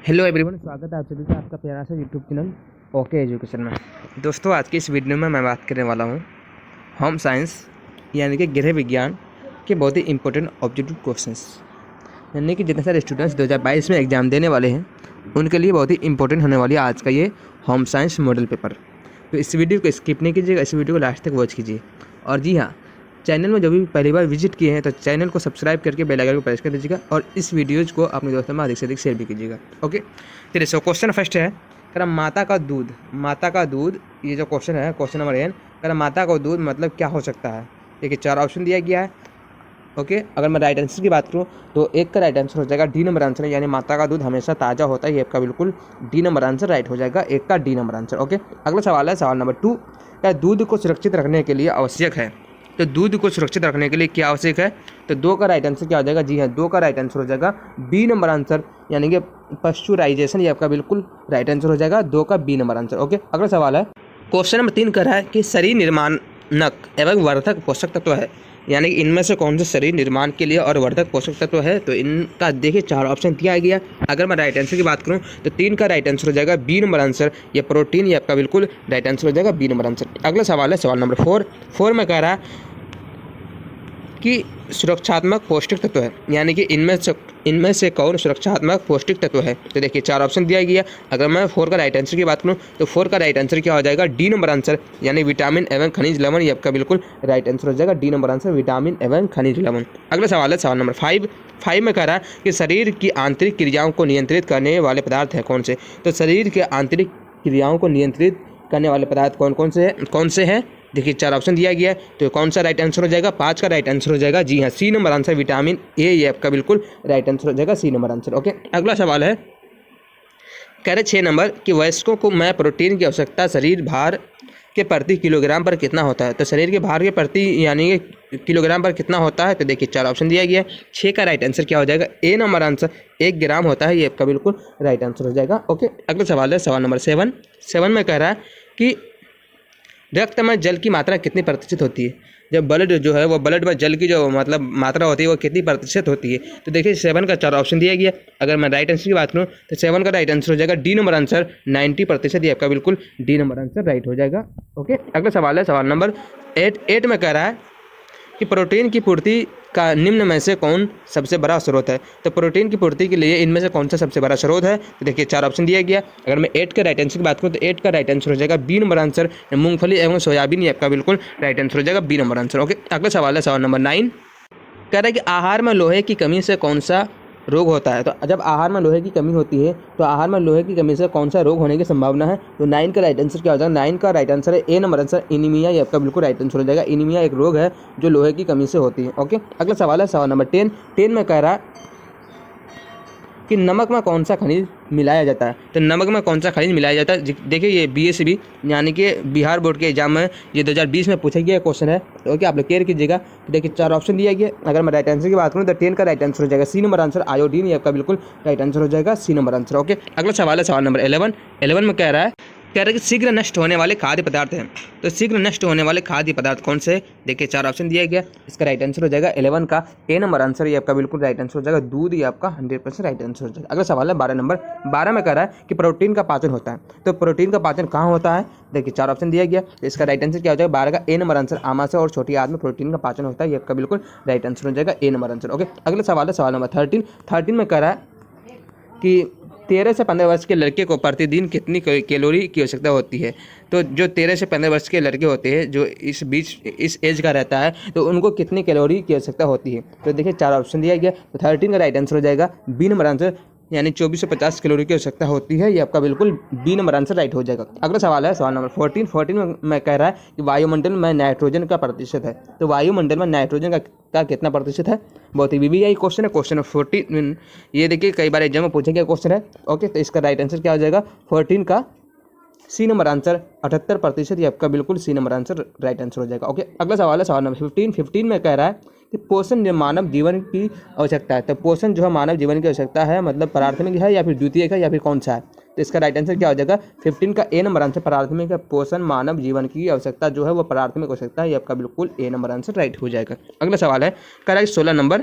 Hello everyone, स्वागत है आप सभी का आपका प्यारा सा यूट्यूब चैनल ओके एजुकेशन में। दोस्तों, आज की इस वीडियो में मैं बात करने वाला हूँ होम साइंस यानी कि गृह विज्ञान के बहुत ही इंपॉर्टेंट ऑब्जेक्टिव क्वेश्चंस, यानी कि जितने सारे स्टूडेंट्स 2022 में एग्जाम देने वाले हैं उनके लिए बहुत ही इंपॉर्टेंट होने वाली है आज का ये होम साइंस मॉडल पेपर। तो इस वीडियो को स्किप नहीं कीजिएगा, इस वीडियो को लास्ट तक वॉच कीजिए। और जी हाँ, चैनल में जो भी पहली बार विजिट किए हैं तो चैनल को सब्सक्राइब करके बेल आइकन को प्रेस कर दीजिएगा और इस वीडियोज़ को अपने दोस्तों में अधिक से अधिक शेयर भी कीजिएगा। ओके, चलिए सो क्वेश्चन फर्स्ट है, कह रहा माता का दूध, ये जो क्वेश्चन है क्वेश्चन नंबर 1, कह रहा माता का दूध मतलब क्या हो सकता है। देखिए 4 ऑप्शन दिया गया है। ओके, अगर मैं राइट आंसर की बात करूँ तो एक का राइट आंसर हो जाएगा डी नंबर आंसर, यानी माता का दूध हमेशा ताज़ा होता है, ये आपका बिल्कुल डी नंबर आंसर राइट हो जाएगा, एक का डी नंबर आंसर। ओके, अगला सवाल है सवाल नंबर 2, क्या दूध को सुरक्षित रखने के लिए आवश्यक है। तो दूध को सुरक्षित रखने के लिए क्या आवश्यक है, तो 2 का राइट आंसर क्या हो जाएगा। जी हाँ, 2 का राइट आंसर हो जाएगा बी नंबर आंसर, यानी कि पाश्चुराइजेशन, ये आपका बिल्कुल राइट आंसर हो जाएगा, 2 का बी नंबर आंसर। ओके, अगला सवाल है क्वेश्चन नंबर 3 कर रहा है कि शरीर निर्माणक एवं वर्धक पोषक तत्व है, यानी कि इनमें से कौन से शरीर निर्माण के लिए और वर्धक पोषक तत्व है। तो इनका देखिए 4 ऑप्शन दिया गया। अगर मैं राइट आंसर की बात करूं तो 3 का राइट आंसर हो जाएगा बी नंबर आंसर, ये प्रोटीन, ये आपका बिल्कुल राइट आंसर हो जाएगा बी नंबर आंसर। अगला सवाल है सवाल नंबर 4 में कह रहा है कि सुरक्षात्मक पौष्टिक तत्व है, यानी कि इनमें से कौन सुरक्षात्मक पौष्टिक तत्व है। तो देखिए 4 ऑप्शन दिया गया। अगर मैं 4 का राइट आंसर की बात करूं तो 4 का राइट आंसर क्या हो जाएगा, डी नंबर आंसर, यानी विटामिन एवं खनिज लवण, ये आपका बिल्कुल राइट आंसर हो जाएगा डी नंबर आंसर, विटामिन एवं खनिज लवण। अगला सवाल है सवाल नंबर 5 में कह रहा है कि शरीर की आंतरिक क्रियाओं को नियंत्रित करने वाले पदार्थ हैं कौन से। तो शरीर के आंतरिक क्रियाओं को नियंत्रित करने वाले पदार्थ कौन से हैं। देखिए 4 ऑप्शन दिया गया है, तो कौन सा राइट आंसर हो जाएगा, 5 का राइट आंसर हो जाएगा। जी हाँ, C number answer, vitamin A, ये आपका बिल्कुल राइट आंसर हो जाएगा, सी नंबर आंसर। ओके, अगला सवाल है कह रहे 6 नंबर कि वयस्कों को में प्रोटीन की आवश्यकता शरीर भार के प्रति किलोग्राम पर कितना होता है। तो शरीर के भार के प्रति यानी कि किलोग्राम पर कितना होता है। तो देखिए 4 ऑप्शन दिया गया है। 6 का राइट आंसर क्या हो जाएगा, ए नंबर आंसर, 1 ग्राम होता है, ये आपका बिल्कुल राइट आंसर हो जाएगा। ओके, अगला सवाल है सवाल नंबर 7 में कह रहा है कि रक्त में जल की मात्रा कितनी प्रतिशत होती है। जब ब्लड जो है वो ब्लड में जल की जो मतलब मात्रा होती है वो कितनी प्रतिशत होती है। तो देखिए 7 का 4 ऑप्शन दिया गया। अगर मैं राइट आंसर की बात करूँ तो 7 का राइट आंसर हो जाएगा डी नंबर आंसर, 90%, ये आपका बिल्कुल डी नंबर आंसर राइट हो जाएगा। ओके, अगला सवाल है सवाल नंबर 8 में कह रहा है कि प्रोटीन की पूर्ति का निम्न में से कौन सबसे बड़ा स्रोत है। तो प्रोटीन की पूर्ति के लिए इनमें से कौन सा सबसे बड़ा स्रोत है। तो देखिए 4 ऑप्शन दिया गया। अगर मैं 8 का राइट आंसर की बात करूँ तो 8 का राइट आंसर हो जाएगा बी नंबर आंसर, मूंगफली एवं सोयाबीन, ये आपका बिल्कुल राइट आंसर हो जाएगा बी नंबर आंसर। ओके, अगला सवाल है सवाल नंबर 9, कह रहा है कि आहार में लोहे की कमी से कौन सा रोग होता है। तो जब आहार में लोहे की कमी होती है तो आहार में लोहे की कमी से कौन सा रोग होने की संभावना है। तो 9 का राइट आंसर क्या हो जाएगा, 9 का राइट आंसर है ए नंबर आंसर, एनीमिया, ये आपका बिल्कुल राइट आंसर हो जाएगा। एनीमिया एक रोग है जो लोहे की कमी से होती है। ओके, अगला सवाल है सवाल नंबर 10 में कह रहा है कि नमक में कौन सा खनिज मिलाया जाता है। तो नमक में कौन सा खनिज मिलाया जाता है। देखिए ये BSB यानी कि बिहार बोर्ड के एग्जाम में ये 2020 में पूछा गया क्वेश्चन है, तो ओके आप लोग केयर कीजिएगा। तो देखिए 4 ऑप्शन दिया गया। अगर मैं राइट आंसर की बात करूँ तो 10 का राइट आंसर हो जाएगा सी नंबर आंसर, आयोडीन, ये आपका बिल्कुल राइट आंसर हो जाएगा सी नंबर आंसर। ओके, अगला सवाल है सवाल नंबर 11 में कह रहा है कि शीघ्र नष्ट होने वाले खाद्य पदार्थ हैं। तो शीघ्र नष्ट होने वाले खाद्य पदार्थ कौन से। देखिए 4 ऑप्शन दिया गया। इसका राइट आंसर हो जाएगा 11 का ए नंबर आंसर, ये आपका बिल्कुल राइट आंसर हो जाएगा दूध, ये आपका 100% राइट आंसर हो जाएगा। अगला सवाल है 12 में कह रहा है कि प्रोटीन का पाचन होता है। तो प्रोटीन का पाचन कहाँ होता है। देखिए 4 ऑप्शन दिया गया। इसका राइट आंसर क्या हो जाएगा, 12 का ए नंबर आंसर, आमाशय और छोटी आंत में प्रोटीन का पाचन होता है, ये आपका बिल्कुल राइट आंसर हो जाएगा ए नंबर आंसर। ओके, अगला सवाल है सवाल नंबर 13 में कह रहा है कि 13 से 15 वर्ष के लड़के को प्रतिदिन कितनी कैलोरी की आवश्यकता होती है। तो जो 13 से 15 वर्ष के लड़के होते हैं जो इस एज का रहता है तो उनको कितनी कैलोरी की आवश्यकता होती है। तो देखिए 4 ऑप्शन दिया गया। तो 13 का राइट आंसर हो जाएगा बी नंबर आंसर, यानी 2450 कैलोरी की आवश्यकता होती है, ये आपका बिल्कुल बी नंबर आंसर राइट हो जाएगा। अगला सवाल है सवाल नंबर 14 में कह रहा है कि वायुमंडल में नाइट्रोजन का प्रतिशत है। तो वायुमंडल में नाइट्रोजन का कितना प्रतिशत है। बहुत ही VVI क्वेश्चन है, क्वेश्चन 14, ये देखिए कई बार एग्जाम में पूछा गया क्वेश्चन है। ओके, तो इसका राइट आंसर क्या हो जाएगा, 14 का सी नंबर आंसर 78%, ये आपका बिल्कुल C number answer right answer हो जाएगा। ओके, अगला सवाल है सवाल नंबर 15 में कह रहा है कि पोषण जो मानव जीवन की आवश्यकता है। तो पोषण जो है मानव जीवन की आवश्यकता है, मतलब प्राथमिक है या फिर द्वितीयक है या फिर कौन सा है। तो इसका राइट आंसर क्या हो जाएगा, 15 का ए नंबर आंसर, प्राथमिक है। पोषण मानव जीवन की आवश्यकता जो है वो प्राथमिक आवश्यकता है, ये आपका बिल्कुल ए नंबर आंसर राइट हो जाएगा। अगला सवाल है कह रहा है 16 नंबर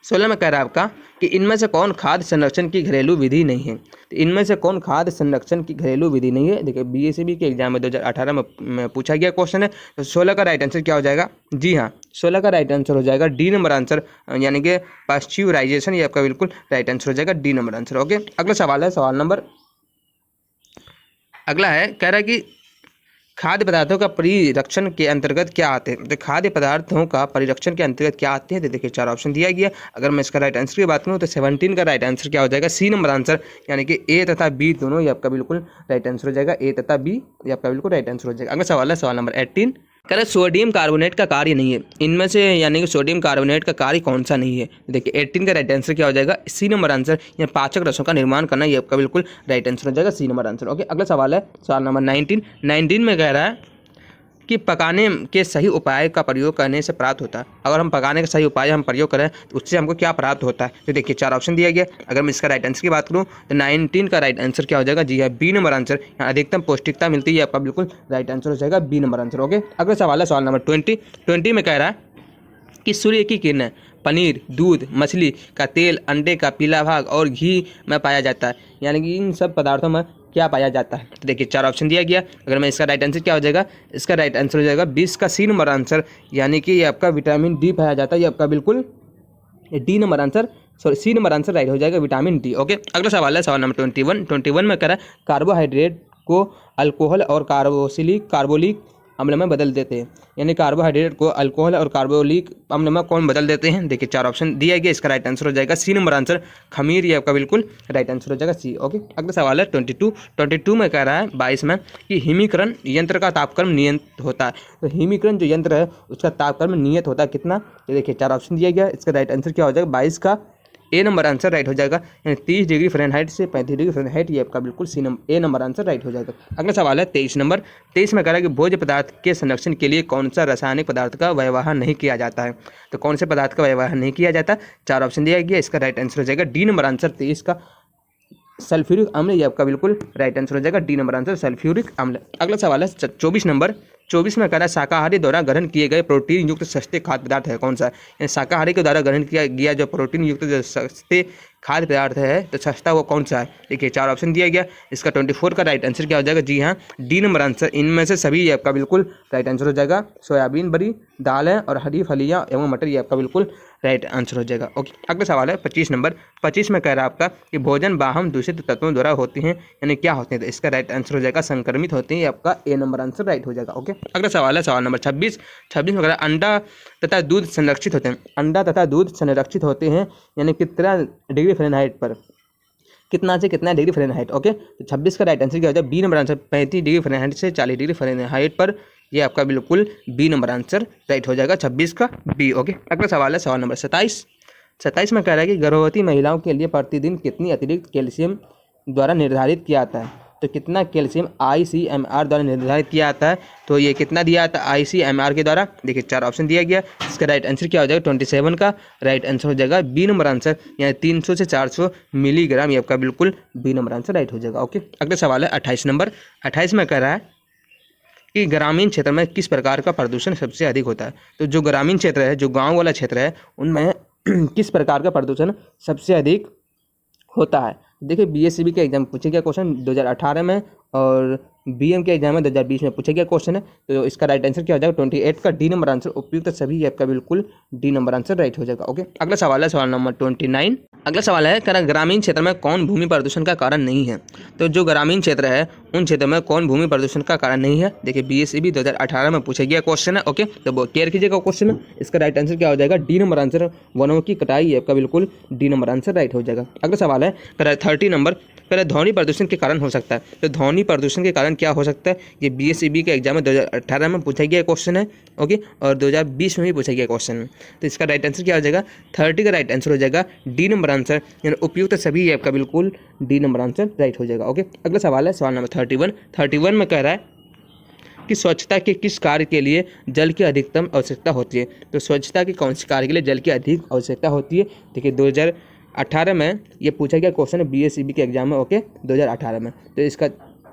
16 में कह रहा है आपका कि इनमें से कौन खाद्य संरक्षण की घरेलू विधि नहीं है। तो इनमें से कौन खाद्य संरक्षण की घरेलू विधि नहीं है। देखिए बीएसईबी के एग्जाम में 2018 में पूछा गया क्वेश्चन है। तो 16 का राइट आंसर क्या हो जाएगा? जी हाँ, 16 का राइट आंसर हो जाएगा डी नंबर आंसर, यानी कि पाश्चुराइजेशन। ये आपका बिल्कुल राइट आंसर हो जाएगा डी नंबर आंसर। ओके, अगला सवाल है, सवाल नंबर अगला है, कह रहा है कि खाद्य पदार्थों का परिरक्षण के अंतर्गत क्या आते हैं। तो खाद्य पदार्थों का परिरक्षण के अंतर्गत क्या आते हैं, तो देखिए 4 ऑप्शन दिया गया। अगर मैं इसका राइट आंसर की बात करूं तो 17 का राइट आंसर क्या हो जाएगा? सी नंबर आंसर, यानी कि ए तथा बी दोनों ये आपका बिल्कुल राइट आंसर हो जाएगा। ए तथा बी ये आपका बिल्कुल राइट आंसर हो जाएगा। अगला सवाल है, सवाल नंबर 18, कह रहे सोडियम कार्बोनेट का कार्य नहीं है। इनमें से यानी कि सोडियम कार्बोनेट का कार्य कौन सा नहीं है। देखिए 18 का राइट आंसर क्या हो जाएगा? सी नंबर आंसर, या पाचक रसों का निर्माण करना, ये आपका बिल्कुल राइट आंसर हो जाएगा सी नंबर आंसर। ओके, अगला सवाल है, सवाल नंबर 19 में कह रहा है कि पकाने के सही उपाय का प्रयोग करने से प्राप्त होता है। अगर हम पकाने का सही उपाय हम प्रयोग करें तो उससे हमको क्या प्राप्त होता है। तो देखिए 4 ऑप्शन दिया गया। अगर मैं इसका राइट आंसर की बात करूं तो 19 का राइट आंसर क्या हो जाएगा? जी है, बी नंबर आंसर, यहाँ अधिकतम पौष्टिकता मिलती है, आपका बिल्कुल राइट आंसर हो जाएगा बी नंबर आंसर। ओके, अगला सवाल है, सवाल नंबर 20 में कह रहा है कि सूर्य की किरणें पनीर, दूध, मछली का तेल, अंडे का पीला भाग और घी में पाया जाता है, यानी कि इन सब पदार्थों में क्या पाया जाता है। तो देखिए 4 ऑप्शन दिया गया। अगर मैं इसका राइट आंसर क्या हो जाएगा? इसका राइट आंसर हो जाएगा 20 का सी नंबर आंसर, यानी कि ये आपका विटामिन डी पाया जाता है। ये आपका बिल्कुल D number answer, sorry C number answer right हो जाएगा, विटामिन डी। ओके, अगला सवाल है, सवाल नंबर 21 में कह रहा है कार्बोहाइड्रेट को अल्कोहल और कार्बोलिक अम्ल में बदल देते हैं, यानी कार्बोहाइड्रेट को अल्कोहल और कार्बोलिक अम्ल में कौन बदल देते हैं। देखिए 4 ऑप्शन दिया गया। इसका राइट आंसर हो जाएगा सी नंबर आंसर, खमीर, ये आपका बिल्कुल राइट आंसर हो जाएगा सी। ओके, अगला सवाल है 22 में कह रहा है 22 में कि हिमीकरण यंत्र का तापक्रम नियत होता है। तो हिमीकरण जो यंत्र है उसका तापक्रम नियत होता है कितना। तो देखिए 4 ऑप्शन दिया गया। इसका राइट आंसर क्या हो जाएगा? 22 का ए नंबर आंसर राइट हो जाएगा, यानी 30 डिग्री फ़ारेनहाइट से 35 डिग्री फ़ारेनहाइट, ये आपका बिल्कुल ए नंबर आंसर राइट हो जाएगा। अगला सवाल है 23 में कह रहा है कि भोज्य पदार्थ के संरक्षण के लिए कौन सा रासायनिक पदार्थ का व्यवहार नहीं किया जाता है। तो कौन से पदार्थ का व्यवहार नहीं किया जाता? 4 ऑप्शन दिया गया। इसका राइट आंसर हो जाएगा डी नंबर आंसर, 23 का सल्फ्यूरिक अम्ल, ये आपका बिल्कुल राइट आंसर हो जाएगा डी नंबर आंसर, सल्फ्यूरिक अम्ल। अगला सवाल है 24 में कह रहा है शाकाहारी द्वारा ग्रहण किए गए प्रोटीन युक्त सस्ते खाद्य पदार्थ है कौन सा? यानी शाकाहारी के द्वारा ग्रहण किया गया जो प्रोटीन युक्त जो सस्ते खाद्य पदार्थ है तो सस्ता वो कौन सा है। देखिए 4 ऑप्शन दिया गया। इसका 24 का राइट आंसर क्या हो जाएगा? जी हाँ, डी नंबर आंसर, इनमें से सभी ये आपका बिल्कुल राइट आंसर हो जाएगा। सोयाबीन, बड़ी दालें और हरी फलियाँ एवं मटर, ये आपका बिल्कुल राइट आंसर हो जाएगा। ओके, अगला सवाल है 25 में कह रहा है आपका कि भोजन वाहन दूषित तत्वों द्वारा होती हैं, यानी क्या होते हैं। तो इसका राइट आंसर हो जाएगा संक्रमित होते हैं, ये आपका ए नंबर आंसर राइट हो जाएगा। ओके, अगला सवाल है, सवाल नंबर 26 में कह रहा है अंडा तथा दूध संरक्षित होते हैं। अंडा तथा दूध संरक्षित होते हैं यानी कितना डिग्री फ़ारेनहाइट पर, कितना से कितना डिग्री फ़ारेनहाइट। ओके, तो 26 का राइट आंसर क्या हो जाएगा? B number answer, 35 degree Fahrenheit से 40 डिग्री फ़ारेनहाइट पर, ये आपका बिल्कुल बी नंबर आंसर राइट हो जाएगा, 26 का बी। ओके, अगला सवाल है, सवाल नंबर 27 में कह रहा है कि गर्भवती महिलाओं के लिए प्रतिदिन कितनी अतिरिक्त कैल्शियम द्वारा निर्धारित किया जाता है। तो कितना कैल्शियम ICMR द्वारा निर्धारित किया जाता है। तो ये कितना दिया जाता है ICMR के द्वारा? देखिए 4 ऑप्शन दिया गया। इसका राइट आंसर क्या हो जाएगा? 27 का राइट आंसर हो जाएगा बी नंबर आंसर, यानी 300 से 400 मिलीग्राम, ये आपका बिल्कुल बी नंबर आंसर राइट हो जाएगा। ओके, अगला सवाल है 28 में कह रहा है कि ग्रामीण क्षेत्र में किस प्रकार का प्रदूषण सबसे अधिक होता है। तो जो ग्रामीण क्षेत्र है, जो गाँव वाला क्षेत्र है, उनमें किस प्रकार का प्रदूषण सबसे अधिक होता है। देखिए BSCB के एग्जाम पूछे गया क्वेश्चन 2018 में, और BM के एग्जाम में 2020 में पूछा गया क्वेश्चन है। तो इसका राइट आंसर क्या हो जाएगा? 28 का डी नंबर आंसर, उपयुक्त सभी आपका बिल्कुल डी नंबर आंसर राइट हो जाएगा। ओके, अगला सवाल है, सवाल नंबर 29। अगला सवाल है, कह रहा ग्रामीण क्षेत्र में कौन भूमि प्रदूषण का कारण नहीं है। तो जो ग्रामीण क्षेत्र है उन क्षेत्र में कौन भूमि प्रदूषण का कारण नहीं है। देखिए BSCB 2018 में पूछा गया क्वेश्चन है। ओके, तो वो केयर कीजिएगा क्वेश्चन में। इसका राइट आंसर क्या हो जाएगा? डी नंबर आंसर, वनों की कटाई, आपका बिल्कुल डी नंबर आंसर राइट हो जाएगा। अगला सवाल है, कह रहा 30 नंबर, कह रहा ध्वनि प्रदूषण के कारण हो सकता है। तो ध्वनि प्रदूषण के कारण क्या हो सकता है? ये BSCB के एग्जाम में 2018 में पूछा गया क्वेश्चन है। ओके, और 2020 में भी पूछा गया क्वेश्चन है। तो इसका राइट आंसर क्या हो जाएगा? 30 का राइट आंसर हो जाएगा डी नंबर आंसर, यानी उपयुक्त सभी आपका बिल्कुल डी नंबर आंसर राइट हो जाएगा। ओके, अगला सवाल है, सवाल नंबर 31 में कह रहा है कि स्वच्छता के किस कार्य के लिए जल की अधिकतम आवश्यकता होती है। तो स्वच्छता के कौन से कार्य के लिए जल की अधिक आवश्यकता होती है? देखिए 2018 में ये पूछा गया क्वेश्चन है BSCB के एग्जाम में। ओके, 2018 में। तो इसका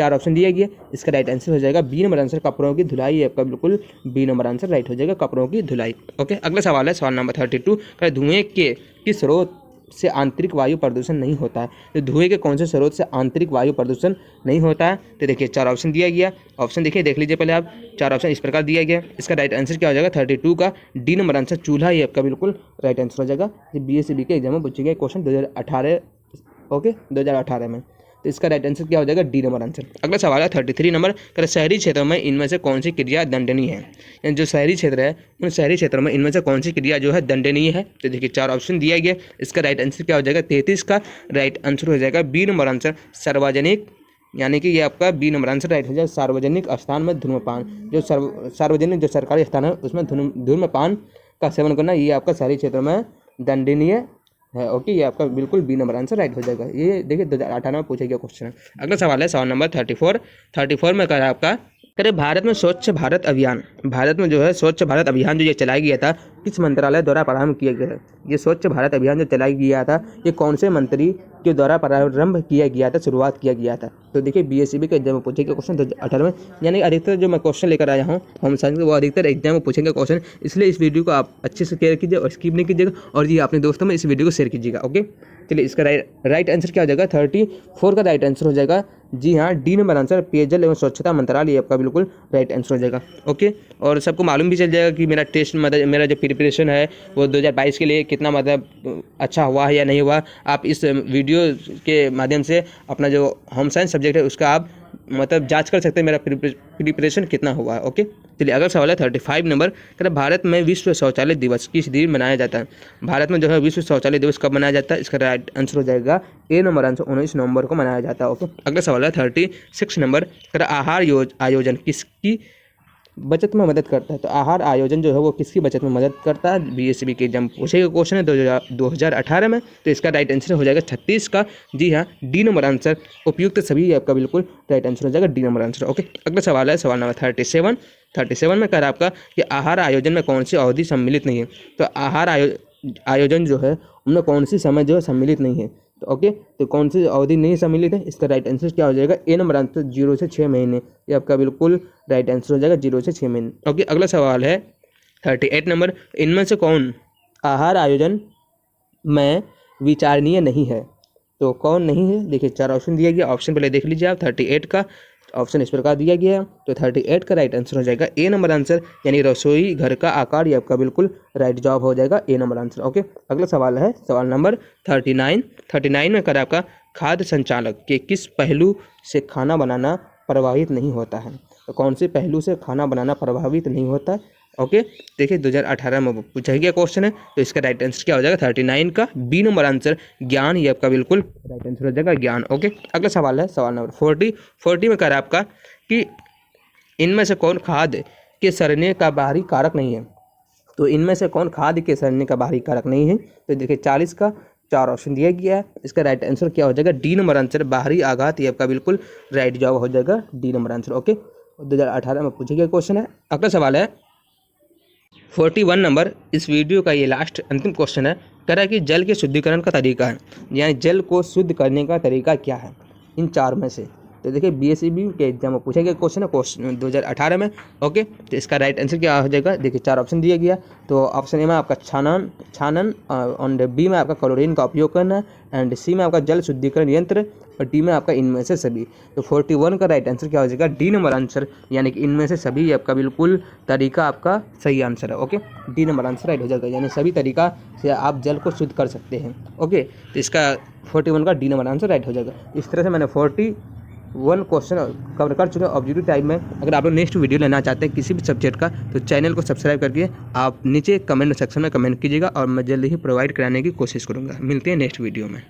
4 ऑप्शन दिया गया, इसका राइट आंसर हो जाएगा बी नंबर आंसर, कपड़ों की धुलाई आपका बिल्कुल बी नंबर आंसर राइट हो जाएगा, कपड़ों की धुलाई। ओके, अगला सवाल है सवाल नंबर 32 का, धुएं के किस स्रोत से आंतरिक वायु प्रदूषण नहीं होता है? तो धुएं के कौन से स्रोत से आंतरिक वायु प्रदूषण नहीं होता है? तो देखिए 4 ऑप्शन दिया गया, ऑप्शन देखिए देख लीजिए पहले आप, 4 ऑप्शन इस प्रकार दिया गया, इसका राइट आंसर क्या हो जाएगा 32 का डी नंबर आंसर, चूल्हा ही आपका बिल्कुल राइट आंसर हो जाएगा। ये BSc के एग्जाम में पूछे गए क्वेश्चन 2018, ओके 2018 में, तो इसका राइट आंसर क्या हो जाएगा डी नंबर आंसर। अगला सवाल है 33 नंबर, कर शहरी क्षेत्रों में इनमें से कौन सी क्रिया दंडनीय है? यानी जो शहरी क्षेत्र है उन शहरी क्षेत्रों में इनमें से कौन सी क्रिया जो है दंडनीय है? तो देखिए 4 ऑप्शन दिया गया, इसका राइट आंसर क्या हो जाएगा 33 का राइट आंसर हो जाएगा बी नंबर आंसर, सार्वजनिक, यानी कि ये आपका बी नंबर आंसर राइट हो जाएगा, सार्वजनिक स्थान में धूम्रपान, जो सार्वजनिक जो सरकारी स्थान है उसमें धूम्रपान का सेवन करना ये आपका शहरी क्षेत्रों में दंडनीय है। ओके, ये आपका बिल्कुल बी नंबर आंसर राइट हो जाएगा। ये देखिए 2018 में पूछा गया क्वेश्चन है। अगला सवाल है सवाल नंबर 34 में कहा आपका, करे भारत में स्वच्छ भारत अभियान, भारत में जो है स्वच्छ भारत अभियान जो ये चलाया गया था किस मंत्रालय द्वारा प्रारंभ किया गया है? ये स्वच्छ भारत अभियान जो चलाया गया था ये कौन से मंत्री के द्वारा प्रारंभ किया गया था, शुरुआत किया गया था? तो देखिए BSc के एग्जाम में पूछेगा क्वेश्चन 2018 में, यानी अधिकतर जो मैं क्वेश्चन लेकर आया हूँ होम साइंस के वो अधिकतर एग्जाम में पूछेंगे क्वेश्चन, इसलिए इस वीडियो को आप अच्छे से केयर कीजिए और स्किप नहीं कीजिएगा, और ये अपने दोस्तों में इस वीडियो को शेयर कीजिएगा। ओके, चलिए इसका राइट आंसर क्या हो जाएगा 34 का राइट आंसर हो जाएगा, जी हाँ डी नंबर आंसर, पेयजल एवं स्वच्छता मंत्रालय आपका बिल्कुल राइट आंसर हो जाएगा। ओके, और सबको मालूम भी चल जाएगा कि मेरा टेस्ट मतलब मेरा जो प्रिपरेशन है वो 2022 के लिए कितना मतलब अच्छा हुआ है या नहीं हुआ। आप इस वीडियो के माध्यम से अपना जो होम साइंस सब्जेक्ट है उसका आप मतलब जांच कर सकते हैं मेरा प्रिपरेशन कितना हुआ है। ओके, चलिए अगला सवाल है 35 नंबर, कहते हैं भारत में विश्व शौचालय दिवस किस दिन मनाया जाता है? भारत में जो है विश्व शौचालय दिवस कब मनाया जाता है? इसका राइट आंसर हो जाएगा ए नंबर आंसर, 19 नवंबर को मनाया जाता है। ओके, अगला सवाल है 36 नंबर, कहते हैं आहार आयोजन किसकी बचत में मदद करता है? तो आहार आयोजन जो है वो किसकी बचत में मदद करता है? BSc के एग्जाम पूछेगा क्वेश्चन है 2018 में, तो इसका राइट आंसर हो जाएगा 36 का, जी हाँ डी नंबर आंसर, उपयुक्त सभी आपका बिल्कुल राइट आंसर हो जाएगा डी नंबर आंसर। ओके, अगला सवाल है सवाल नंबर 37 में कह रहा है आपका कि आहार आयोजन में कौन सी अवधि सम्मिलित नहीं है? तो आहार आयोजन जो है उनमें कौन सी समय जो है सम्मिलित नहीं है? तो ओके, तो कौन सी अवधि नहीं सम्मिलित है? इसका राइट आंसर क्या हो जाएगा ए नंबर आंसर, 0 से 6 महीने, ये आपका बिल्कुल राइट आंसर हो जाएगा 0 से 6 महीने। ओके, अगला सवाल है 38 नंबर, इनमें से कौन आहार आयोजन में विचारणीय नहीं है? तो कौन नहीं है? देखिए 4 ऑप्शन दिया गया, ऑप्शन पहले देख लीजिए आप, 38 का ऑप्शन इस प्रकार दिया गया है, तो 38 का राइट आंसर हो जाएगा ए नंबर आंसर, यानी रसोई घर का आकार, ये आपका बिल्कुल राइट जवाब हो जाएगा ए नंबर आंसर। ओके, अगला सवाल है सवाल नंबर 39 में कर आपका खाद्य संचालक के किस पहलू से खाना बनाना प्रभावित नहीं होता है? तो कौन से पहलू से खाना बनाना प्रभावित नहीं होता है? ओके, देखिए 2018 में पूछा गया क्वेश्चन है, तो इसका राइट आंसर क्या हो जाएगा 39 का बी नंबर आंसर, ज्ञान, ये आपका बिल्कुल राइट आंसर हो जाएगा ज्ञान। ओके, अगला सवाल है सवाल नंबर 40 में कह रहा है आपका कि इनमें से कौन खाद्य के सड़ने का बाहरी कारक नहीं है? तो इनमें से कौन खाद्य के सड़ने का बाहरी कारक नहीं है? तो देखिए 40 का 4 ऑप्शन दिया गया है, इसका राइट आंसर क्या हो जाएगा डी नंबर आंसर, बाहरी आघात, ये आपका बिल्कुल राइट जवाब हो जाएगा डी नंबर आंसर। ओके, 2018 में पूछा गया क्वेश्चन है। अगला सवाल है 41 नंबर, इस वीडियो का ये लास्ट अंतिम क्वेश्चन है, कह रहा है कि जल के शुद्धिकरण का तरीका है, यानी जल को शुद्ध करने का तरीका क्या है इन 4 में से? तो देखिए BSc के एग्जाम में पूछा गया क्वेश्चन है, क्वेश्चन 2018 में। ओके, तो इसका राइट आंसर क्या हो जाएगा? देखिए 4 ऑप्शन दिया गया, तो ऑप्शन ए में आपका छानन, और बी में आपका क्लोरीन का उपयोग करना, एंड सी में आपका जल शुद्धिकरण यंत्र, और डी में आपका इनमें से सभी। तो 41 का राइट आंसर क्या हो जाएगा डी नंबर आंसर, यानी कि इनमें से सभी आपका बिल्कुल तरीका आपका सही आंसर है। Okay, D number answer right हो जाएगा, यानी सभी तरीका से आप जल को शुद्ध कर सकते हैं। ओके, तो इसका 41 का डी नंबर आंसर राइट हो जाएगा। इस तरह से मैंने 41 क्वेश्चन कवर कर चुके हैं ऑब्जेक्टिव टाइप में। अगर आप लोग नेक्स्ट वीडियो लेना चाहते हैं किसी भी सब्जेक्ट का, तो चैनल को सब्सक्राइब करके आप नीचे कमेंट सेक्शन में कमेंट कीजिएगा, और मैं जल्दी ही प्रोवाइड कराने की कोशिश करूँगा। मिलते हैं नेक्स्ट वीडियो में।